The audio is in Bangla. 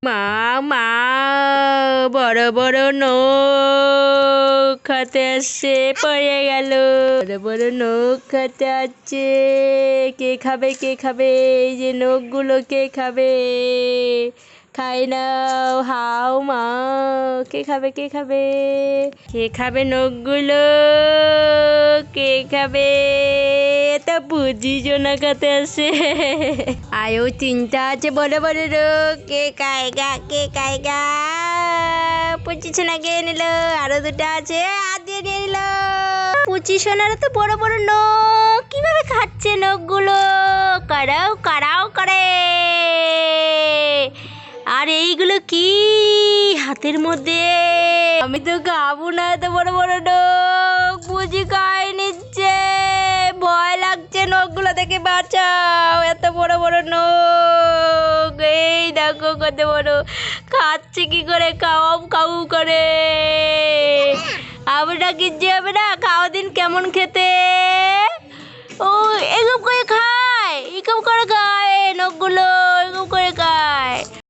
মা মা বড় বড় নখ খেতে আসছে, পড়ে গেল। বড় বড় নখ খেতে আসছে, কে খাবে কে খাবে? এই যে নখগুলো কে খাবে? খাই নাও, হাও মা। কে খাবে কে খাবে? কে খাবে নখগুলো? কে খাবে? তা বুঝি জোনা খেতে আসে। আয়ো চিন্তা আছে বড় বড় রোগ, কে খায়গা কে খায়গা? পুচি সোনা খেয়ে নিল, আরো দুটো আছে, হাত দিয়ে নিয়ে নিল। পুচি সোনার তো বড় বড় নখ, কিভাবে খাচ্ছে নখগুলো? কাড়াও কাড়াও করে। আর এইগুলো কি হাতের মধ্যে? আমি তো খাবো না এত বড় বড় নখ। পুচি খাই নিচ্ছে, ভয় লাগছে নখগুলো দেখে, বাঁচাও। এত বড় বড় নখ, এই দেখো কত বড়। খাচ্ছে কি করে? খাও খাও করে। আমরা কিচ্ছু হবে না, খাওয়া দিন কেমন খেতে।